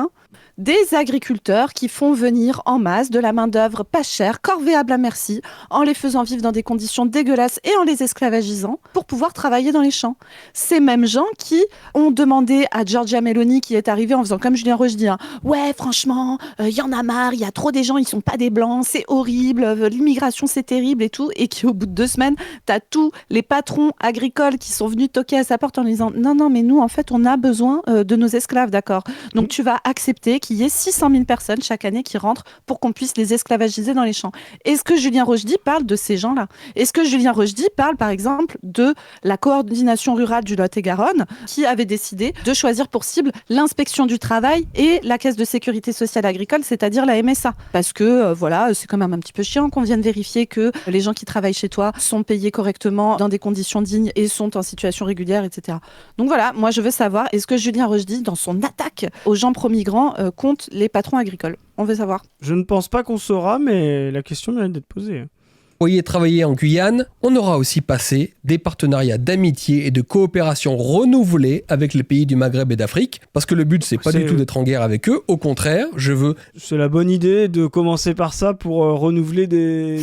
des agriculteurs qui font venir en masse de la main-d'œuvre pas chère, corvéable à merci, en les faisant vivre dans des conditions dégueulasses et en les esclavagisant pour pouvoir travailler dans les champs. Ces mêmes gens qui ont demandé à Giorgia Meloni, qui est arrivée en faisant comme Julien Rochdy, ouais, franchement, il y en a marre, il y a trop des gens, ils sont pas des blancs, c'est horrible, l'immigration c'est terrible et tout, et qui au bout de 2 semaines, t'as tous les patrons agricoles qui sont venus toquer à sa porte en lui disant non, mais nous en fait on a besoin de nos esclaves, d'accord ? Donc tu vas accepter qu'il y ait 600 000 personnes chaque année qui rentrent pour qu'on puisse les esclavagiser dans les champs. Est-ce que Julien Rochdy parle de ces gens-là ? Est-ce que Julien Rochdy parle, par exemple, de la coordination rurale du Lot-et-Garonne qui avait décidé de choisir pour cible l'inspection du travail et la caisse de sécurité sociale agricole, c'est-à-dire la MSA ? Parce que, c'est quand même un petit peu chiant qu'on vienne vérifier que les gens qui travaillent chez toi sont payés correctement, dans des conditions dignes et sont en situation régulière, etc. Donc voilà, moi je veux savoir, est-ce que Julien Rochdy, dans son attaque aux gens pro-migrants, compte les patrons agricoles ? On veut savoir. Je ne pense pas qu'on saura, mais la question mérite d'être posée. Envoyés travailler en Guyane, on aura aussi passé des partenariats d'amitié et de coopération renouvelés avec les pays du Maghreb et d'Afrique, parce que le but c'est pas du tout d'être en guerre avec eux, au contraire, C'est la bonne idée de commencer par ça pour renouveler des...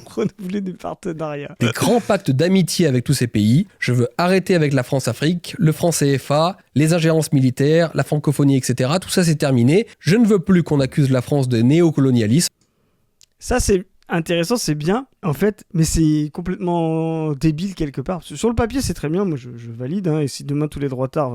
renouveler des partenariats. Des grands pactes d'amitié avec tous ces pays. Je veux arrêter avec la France-Afrique, le franc CFA, les ingérences militaires, la francophonie, etc. Tout ça, c'est terminé. Je ne veux plus qu'on accuse la France de néocolonialisme. Ça, c'est intéressant, c'est bien, en fait, mais c'est complètement débile quelque part. Sur le papier, c'est très bien, moi je valide, et si demain tous les droitards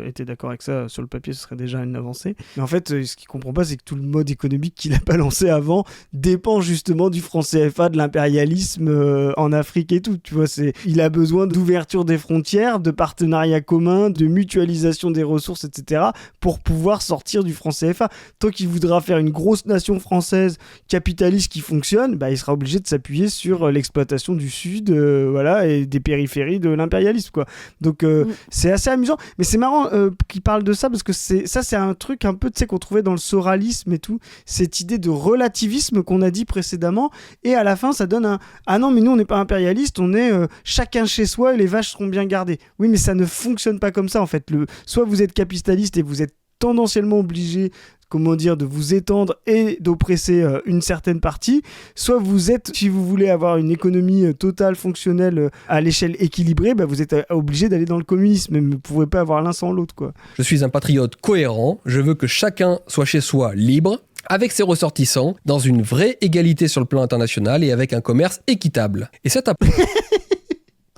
étaient d'accord avec ça, sur le papier, ce serait déjà une avancée. Mais en fait, ce qu'il comprend pas, c'est que tout le mode économique qu'il a balancé avant dépend justement du franc CFA, de l'impérialisme en Afrique et tout, tu vois, il a besoin d'ouverture des frontières, de partenariats communs, de mutualisation des ressources, etc., pour pouvoir sortir du franc CFA. Tant qu'il voudra faire une grosse nation française capitaliste qui fonctionne, il sera obligé de s'appuyer sur l'exploitation du Sud, et des périphéries de l'impérialisme, quoi. Donc c'est assez amusant, mais c'est marrant qu'il parle de ça parce que c'est un truc un peu, tu sais, qu'on trouvait dans le soralisme et tout, cette idée de relativisme qu'on a dit précédemment, et à la fin ça donne ah non mais nous on n'est pas impérialiste, on est chacun chez soi et les vaches seront bien gardées. Oui, mais ça ne fonctionne pas comme ça en fait. Soit vous êtes capitaliste et vous êtes tendanciellement obligé de vous étendre et d'oppresser une certaine partie, soit vous êtes, si vous voulez avoir une économie totale, fonctionnelle, à l'échelle équilibrée, vous êtes obligé d'aller dans le communisme, mais vous ne pouvez pas avoir l'un sans l'autre, quoi. Je suis un patriote cohérent, je veux que chacun soit chez soi libre, avec ses ressortissants, dans une vraie égalité sur le plan international et avec un commerce équitable. Et ça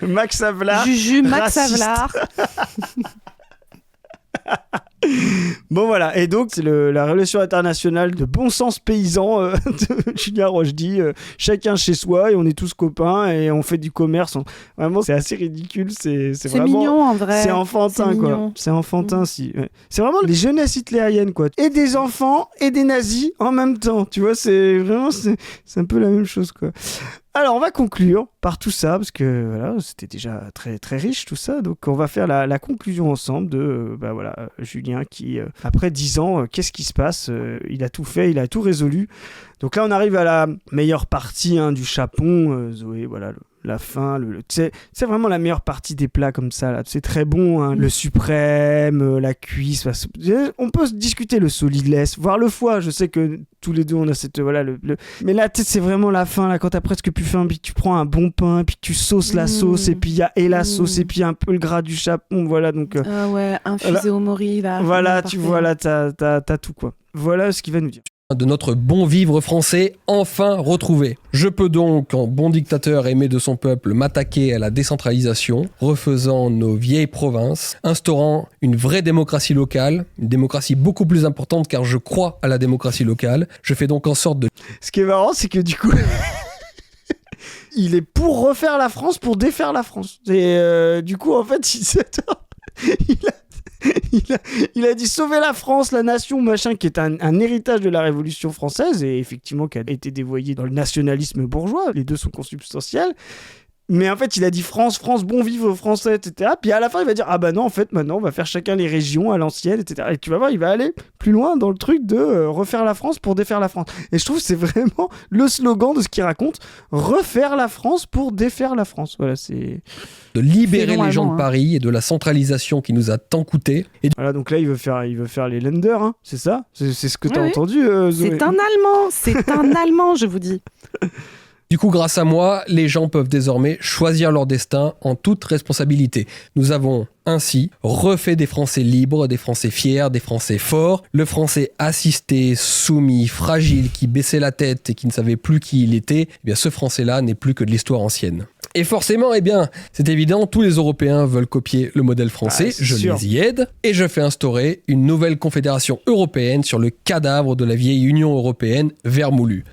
Mais Max Havelaar. Juju, Max raciste. Havelaar. Bon voilà, et donc c'est la relation internationale de bon sens paysan de Julien Rochdy, chacun chez soi et on est tous copains et on fait du commerce. Vraiment c'est assez ridicule, c'est vraiment mignon en vrai. c'est enfantin C'est quoi. mignon. C'est enfantin si. Ouais. C'est vraiment les jeunesses hitlériennes quoi. Et des enfants et des nazis en même temps, tu vois, c'est un peu la même chose quoi. Alors, on va conclure par tout ça, parce que voilà, c'était déjà très, très riche tout ça. Donc, on va faire la conclusion ensemble de Julien qui, après 10 ans, qu'est-ce qui se passe ? Il a tout fait, il a tout résolu. Donc là, on arrive à la meilleure partie du chapon. Zoé, voilà, la fin. C'est vraiment la meilleure partie des plats comme ça. Là. C'est très bon. Hein. Le suprême, la cuisse. On peut discuter le solidless, voire le foie. Je sais que tous les deux, on a cette... Voilà, Mais là, c'est vraiment la fin. Là, quand t'as presque plus faim, puis que tu prends un bon pain, puis que tu sauces la sauce, et puis il y a la sauce, et puis un peu le gras du chapon. Voilà, donc... Ah ouais, infusé au mori, là. Voilà, tu vois, là, t'as tout, quoi. Voilà ce qu'il va nous dire. De notre bon vivre français enfin retrouvé. Je peux donc, en bon dictateur aimé de son peuple, m'attaquer à la décentralisation, refaisant nos vieilles provinces, instaurant une vraie démocratie locale, une démocratie beaucoup plus importante car je crois à la démocratie locale. Je fais donc en sorte de... Ce qui est marrant, c'est que du coup... il est pour refaire la France, pour défaire la France. Et du coup, en fait, il a dit sauver la France, la nation, machin, qui est un héritage de la Révolution française et effectivement qui a été dévoyé dans le nationalisme bourgeois. Les deux sont consubstantiels. Mais en fait, il a dit France, bon vivre français, etc. Puis à la fin, il va dire ah bah non, en fait, maintenant, on va faire chacun les régions à l'ancienne, etc. Et tu vas voir, il va aller plus loin dans le truc de refaire la France pour défaire la France. Et je trouve que c'est vraiment le slogan de ce qu'il raconte, refaire la France pour défaire la France. Voilà, c'est... de libérer les gens de Paris et de la centralisation qui nous a tant coûté. Et voilà, donc là, il veut faire les lenders, hein, c'est ça ? C'est ce que t'as entendu, Zoé. C'est un Allemand, je vous dis. Du coup, grâce à moi, les gens peuvent désormais choisir leur destin en toute responsabilité. Nous avons ainsi refait des Français libres, des Français fiers, des Français forts. Le Français assisté, soumis, fragile, qui baissait la tête et qui ne savait plus qui il était, eh bien ce Français-là n'est plus que de l'histoire ancienne. Et forcément, eh bien, c'est évident, tous les Européens veulent copier le modèle français, je les y aide, et je fais instaurer une nouvelle confédération européenne sur le cadavre de la vieille Union européenne vermoulue.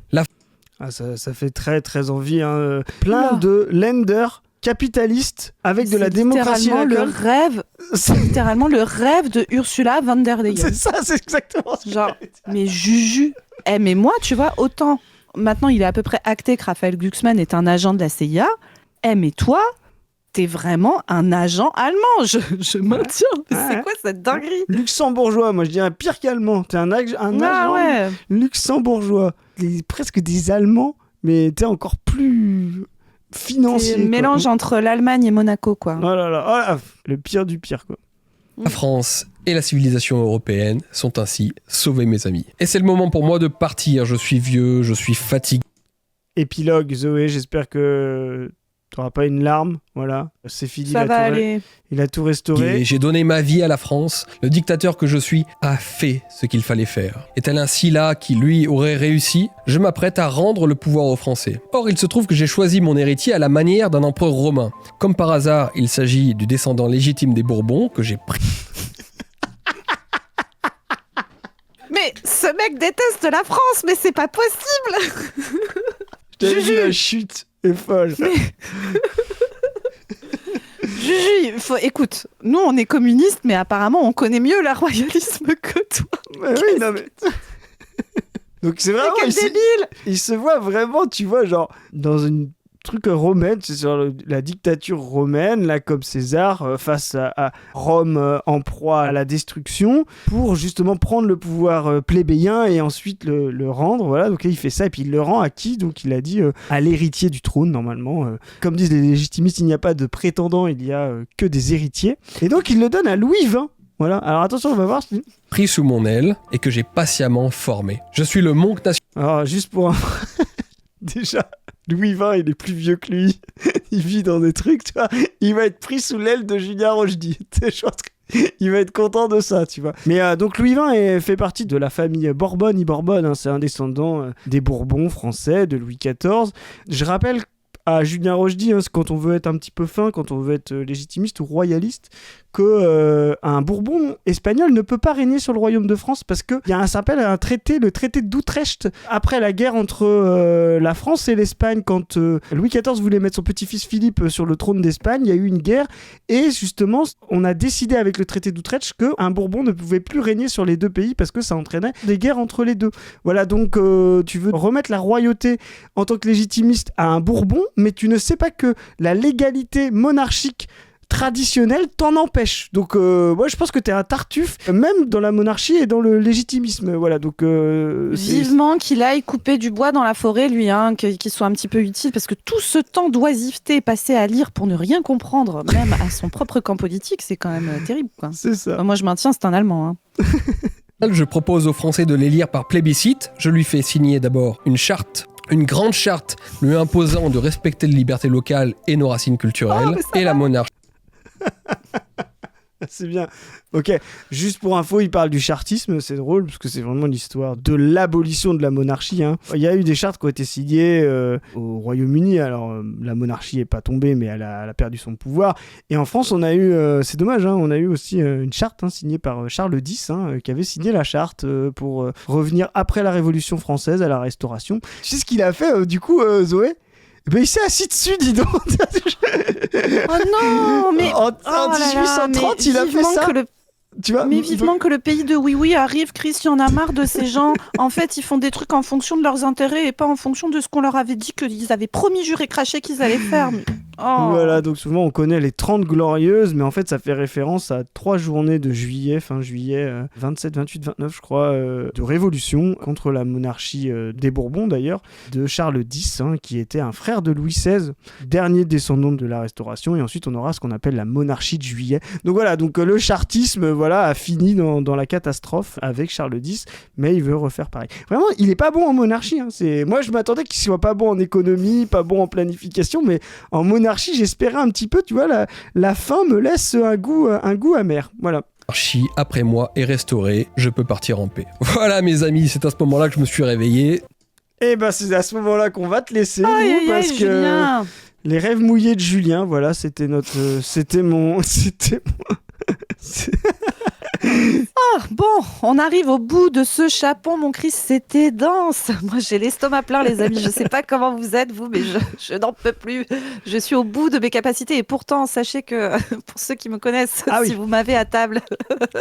Ça fait très très envie, hein. Plein de lenders capitalistes avec de la démocratie locale. C'est littéralement le rêve de Ursula von der Leyen. C'est ça, c'est exactement ce genre, mais Juju, mais moi, tu vois, autant maintenant il est à peu près acté que Raphaël Glucksmann est un agent de la CIA, mais toi, t'es vraiment un agent allemand, je maintiens. C'est quoi cette dinguerie ? Luxembourgeois, moi je dirais pire qu'allemand. T'es un agent luxembourgeois. Presque des Allemands, mais t'es encore plus financier. C'est un mélange entre l'Allemagne et Monaco, quoi. Oh là là, le pire du pire, quoi. La France et la civilisation européenne sont ainsi sauvées, mes amis. Et c'est le moment pour moi de partir. Je suis vieux, je suis fatigué. Épilogue, Zoé, j'espère que t'auras pas une larme, voilà, c'est fini. Ça va aller. Il a tout restauré. Et j'ai donné ma vie à la France. Le dictateur que je suis a fait ce qu'il fallait faire. Et tel un Sylla qui, lui, aurait réussi, je m'apprête à rendre le pouvoir aux Français. Or, il se trouve que j'ai choisi mon héritier à la manière d'un empereur romain. Comme par hasard, il s'agit du descendant légitime des Bourbons que j'ai pris. Mais ce mec déteste la France, mais c'est pas possible. Je t'ai dit, la chute est folle. Juju, écoute, nous on est communistes, mais apparemment on connaît mieux le royalisme que toi. Mais oui, non mais... Donc c'est vraiment... Quel débile. Il se voit vraiment, tu vois, genre, dans une truc romaine, c'est sur la dictature romaine, là, comme César, face à Rome en proie à la destruction, pour justement prendre le pouvoir plébéien et ensuite le rendre, voilà. Donc là, il fait ça, et puis il le rend à qui ? Donc il a dit à l'héritier du trône, normalement. Comme disent les légitimistes, il n'y a pas de prétendants, il y a que des héritiers. Et donc il le donne à Louis XX. Voilà, alors attention, on va voir. Pris sous mon aile et que j'ai patiemment formé. Je suis le monk national. Alors, juste pour... Déjà... Louis XX, il est plus vieux que lui. Il vit dans des trucs, tu vois. Il va être pris sous l'aile de Julien Rochdy. Il va être content de ça, tu vois. Mais donc Louis XX fait partie de la famille Borbone. Hein. C'est un descendant des Bourbons français, de Louis XIV. Je rappelle à Julien Rochdy, hein, c'est quand on veut être un petit peu fin, quand on veut être légitimiste ou royaliste, que un Bourbon espagnol ne peut pas régner sur le royaume de France parce qu'il y a ça s'appelle un traité, le traité d'Utrecht, après la guerre entre la France et l'Espagne, quand Louis XIV voulait mettre son petit-fils Philippe sur le trône d'Espagne, il y a eu une guerre et justement on a décidé avec le traité d'Utrecht qu'un Bourbon ne pouvait plus régner sur les deux pays parce que ça entraînait des guerres entre les deux. Voilà, donc tu veux remettre la royauté en tant que légitimiste à un Bourbon, mais tu ne sais pas que la légalité monarchique traditionnelle t'en empêche. Donc moi je pense que t'es un tartuffe même dans la monarchie et dans le légitimisme. Voilà, donc vivement qu'il aille couper du bois dans la forêt, lui, hein, qu'il soit un petit peu utile, parce que tout ce temps d'oisiveté passé à lire pour ne rien comprendre, même à son propre camp politique, c'est quand même terrible, quoi. C'est ça. Moi je maintiens, c'est un Allemand, hein. Je propose aux Français de les lire par plébiscite. Je lui fais signer d'abord une charte, une grande charte lui imposant de respecter les libertés locales et nos racines culturelles, et la monarchie. C'est bien. Ok, juste pour info, il parle du chartisme, c'est drôle, parce que c'est vraiment l'histoire de l'abolition de la monarchie. Hein. Il y a eu des chartes qui ont été signées au Royaume-Uni, alors la monarchie n'est pas tombée, mais elle a perdu son pouvoir. Et en France, on a eu, c'est dommage, hein, on a eu aussi une charte signée par Charles X, qui avait signé la charte pour revenir après la Révolution française à la Restauration. Tu sais ce qu'il a fait, du coup, Zoé ? Ben, il s'est assis dessus, dis donc. Oh non, mais en 1830, il a fait ça. Tu vois, mais vivement que le pays de oui arrive, Chris, il y en a marre de ces gens. En fait, ils font des trucs en fonction de leurs intérêts et pas en fonction de ce qu'on leur avait dit qu'ils avaient promis, juré, craché qu'ils allaient faire. Oh. Voilà, donc souvent on connaît les 30 glorieuses, mais en fait ça fait référence à 3 journées de juillet, fin juillet 27, 28, 29 je crois, de révolution contre la monarchie des Bourbons d'ailleurs, de Charles X, qui était un frère de Louis XVI, dernier descendant de la Restauration, et ensuite on aura ce qu'on appelle la monarchie de juillet. Donc voilà, donc le chartisme a fini dans la catastrophe avec Charles X, mais il veut refaire pareil. Vraiment, il est pas bon en monarchie. Moi je m'attendais qu'il soit pas bon en économie, pas bon en planification, mais en monarchie j'espérais un petit peu, tu vois, la fin me laisse un goût amer. Voilà. Monarchie, après moi, est restaurée, je peux partir en paix. Voilà mes amis, c'est à ce moment-là que je me suis réveillé. Et ben c'est à ce moment-là qu'on va te laisser, parce que Julien. Les rêves mouillés de Julien, voilà, c'était mon... Bon, on arrive au bout de ce chapon, mon Christ, c'était dense. Moi, j'ai l'estomac plein, les amis. Je sais pas comment vous êtes, vous, mais je n'en peux plus. Je suis au bout de mes capacités. Et pourtant, sachez que, pour ceux qui me connaissent, si vous m'avez à table...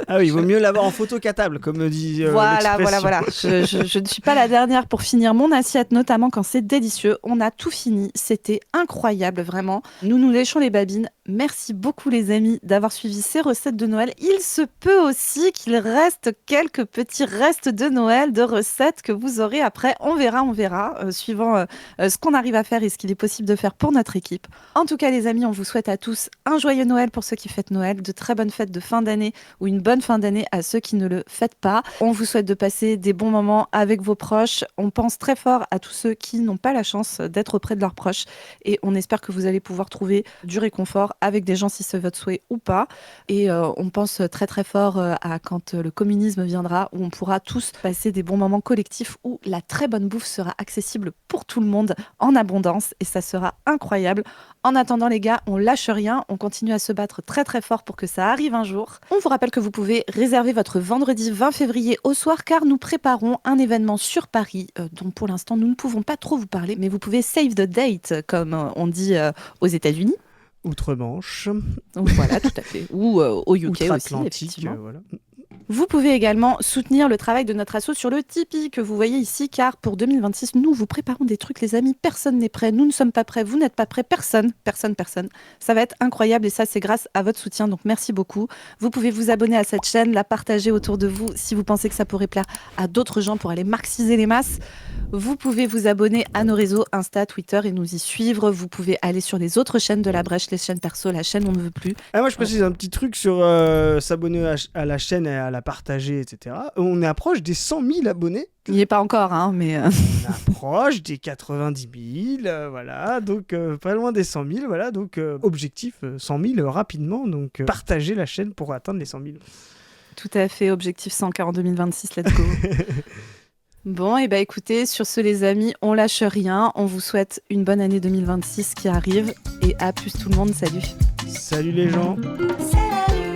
Ah oui, il vaut mieux l'avoir en photo qu'à table, comme dit Voilà. Je ne suis pas la dernière pour finir mon assiette, notamment quand c'est délicieux. On a tout fini. C'était incroyable, vraiment. Nous léchons les babines. Merci beaucoup, les amis, d'avoir suivi ces recettes de Noël. Il se peut aussi qu'il reste quelques petits restes de Noël, de recettes que vous aurez après. On verra, suivant ce qu'on arrive à faire et ce qu'il est possible de faire pour notre équipe. En tout cas, les amis, on vous souhaite à tous un joyeux Noël pour ceux qui fêtent Noël, de très bonnes fêtes de fin d'année ou une bonne fin d'année à ceux qui ne le fêtent pas. On vous souhaite de passer des bons moments avec vos proches. On pense très fort à tous ceux qui n'ont pas la chance d'être auprès de leurs proches et on espère que vous allez pouvoir trouver du réconfort avec des gens si c'est votre souhait ou pas. Et on pense très très fort à quand le communisme viendra, où on pourra tous passer des bons moments collectifs, où la très bonne bouffe sera accessible pour tout le monde en abondance et ça sera incroyable. En attendant les gars, on lâche rien, on continue à se battre très très fort pour que ça arrive un jour. On vous rappelle que vous pouvez réserver votre vendredi 20 février au soir car nous préparons un événement sur Paris dont pour l'instant nous ne pouvons pas trop vous parler, mais vous pouvez save the date comme on dit aux États-Unis. Outre-Manche. Voilà, tout à fait. Ou au UK aussi, effectivement. Voilà. Vous pouvez également soutenir le travail de notre asso sur le Tipeee que vous voyez ici, car pour 2026, nous vous préparons des trucs, les amis. Personne n'est prêt, nous ne sommes pas prêts, vous n'êtes pas prêts, personne. Ça va être incroyable et ça, c'est grâce à votre soutien, donc merci beaucoup. Vous pouvez vous abonner à cette chaîne, la partager autour de vous si vous pensez que ça pourrait plaire à d'autres gens pour aller marxiser les masses. Vous pouvez vous abonner à nos réseaux Insta, Twitter et nous y suivre. Vous pouvez aller sur les autres chaînes de La Brèche, les chaînes perso, la chaîne On ne veut plus. Moi, je précise un petit truc sur s'abonner à la chaîne et à la partager, etc. On est proche des 100 000 abonnés. Il n'y est pas encore, mais... On approche des 90 000, voilà, donc pas loin des 100 000, voilà, donc objectif 100 000 rapidement, donc partagez la chaîne pour atteindre les 100 000. Tout à fait, objectif 100 en 2026, let's go. Bon, et bah écoutez, sur ce les amis, on lâche rien. On vous souhaite une bonne année 2026 qui arrive. Et à plus tout le monde, salut. Salut les gens. Salut.